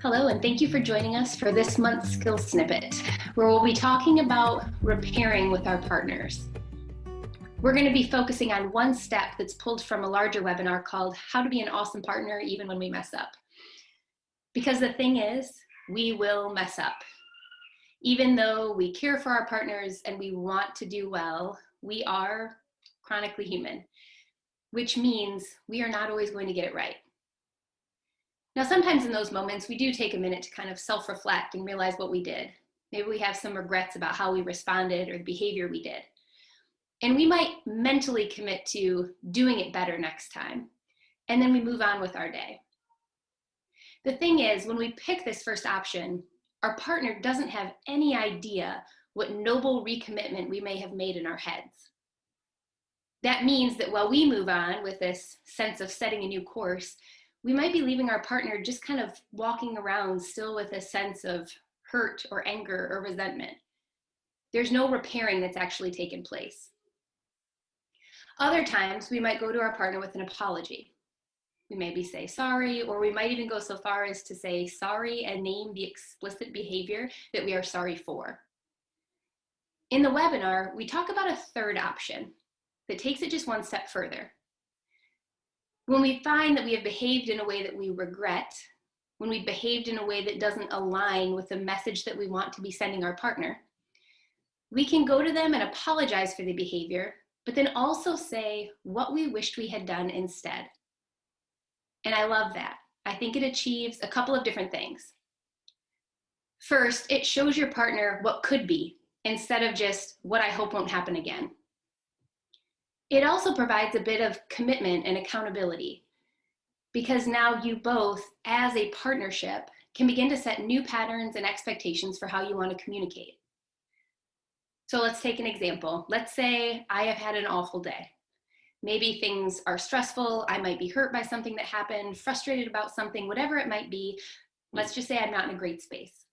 Hello, and thank you for joining us for this month's Skills Snippet, where we'll be talking about repairing with our partners. We're going to be focusing on one step that's pulled from a larger webinar called How to Be an Awesome Partner Even When We Mess Up. Because the thing is, we will mess up. Even though we care for our partners and we want to do well, we are chronically human, which means we are not always going to get it right. Now, sometimes in those moments, we do take a minute to kind of self-reflect and realize what we did. Maybe we have some regrets about how we responded or the behavior we did. And we might mentally commit to doing it better next time. And then we move on with our day. The thing is, when we pick this first option, our partner doesn't have any idea what noble recommitment we may have made in our heads. That means that while we move on with this sense of setting a new course, we might be leaving our partner just kind of walking around still with a sense of hurt or anger or resentment. There's no repairing that's actually taken place. Other times, we might go to our partner with an apology. We maybe say sorry, or we might even go so far as to say sorry and name the explicit behavior that we are sorry for. In the webinar, we talk about a third option that takes it just one step further. When we find that we have behaved in a way that we regret, when we've behaved in a way that doesn't align with the message that we want to be sending our partner, we can go to them and apologize for the behavior, but then also say what we wished we had done instead. And I love that. I think it achieves a couple of different things. First, it shows your partner what could be instead of just what I hope won't happen again. It also provides a bit of commitment and accountability because now you both, as a partnership, can begin to set new patterns and expectations for how you want to communicate. So let's take an example. Let's say I have had an awful day. Maybe things are stressful. I might be hurt by something that happened, frustrated about something, whatever it might be. Let's just say I'm not in a great space.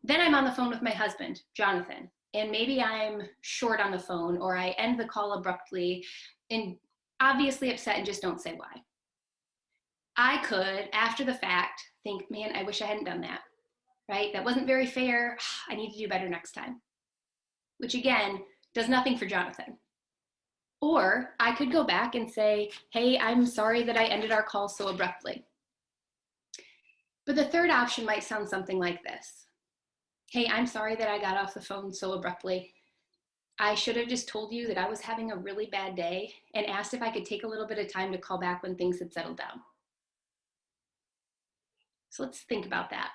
Then I'm on the phone with my husband, Jonathan. And maybe I'm short on the phone or I end the call abruptly and obviously upset and just don't say why. I could, after the fact, think, man, I wish I hadn't done that, right? That wasn't very fair. I need to do better next time, which again, does nothing for Jonathan. Or I could go back and say, hey, I'm sorry that I ended our call so abruptly. But the third option might sound something like this. Hey, I'm sorry that I got off the phone so abruptly. I should have just told you that I was having a really bad day and asked if I could take a little bit of time to call back when things had settled down. So let's think about that.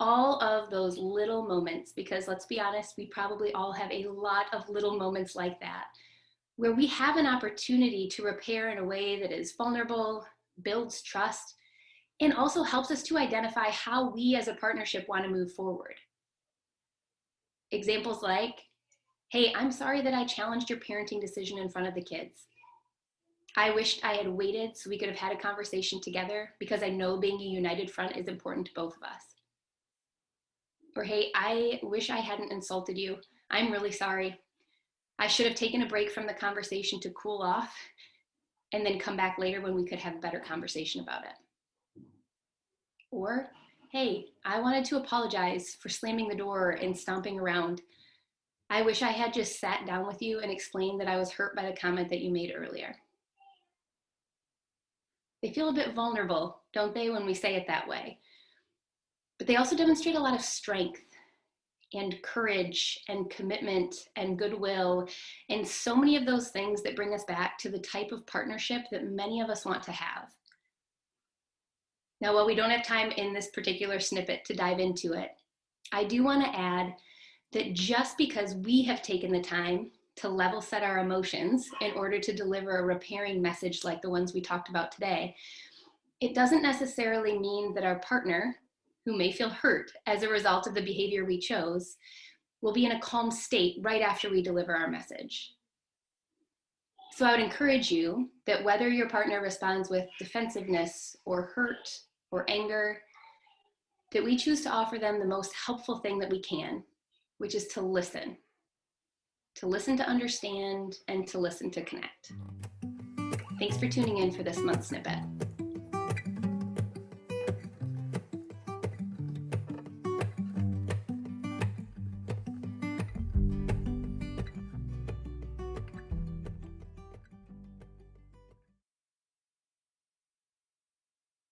All of those little moments, because let's be honest, we probably all have a lot of little moments like that, where we have an opportunity to repair in a way that is vulnerable, builds trust, and also helps us to identify how we as a partnership want to move forward. Examples like, hey, I'm sorry that I challenged your parenting decision in front of the kids. I wished I had waited so we could have had a conversation together because I know being a united front is important to both of us. Or hey, I wish I hadn't insulted you. I'm really sorry. I should have taken a break from the conversation to cool off and then come back later when we could have a better conversation about it. Or, hey, I wanted to apologize for slamming the door and stomping around. I wish I had just sat down with you and explained that I was hurt by the comment that you made earlier. They feel a bit vulnerable, don't they, when we say it that way? But they also demonstrate a lot of strength and courage and commitment and goodwill and so many of those things that bring us back to the type of partnership that many of us want to have. Now, while we don't have time in this particular snippet to dive into it, I do want to add that just because we have taken the time to level set our emotions in order to deliver a repairing message like the ones we talked about today, it doesn't necessarily mean that our partner, who may feel hurt as a result of the behavior we chose, will be in a calm state right after we deliver our message. So I would encourage you that whether your partner responds with defensiveness or hurt or anger, that we choose to offer them the most helpful thing that we can, which is to listen to listen to understand, and to listen to connect. Thanks for tuning in for this month's snippet.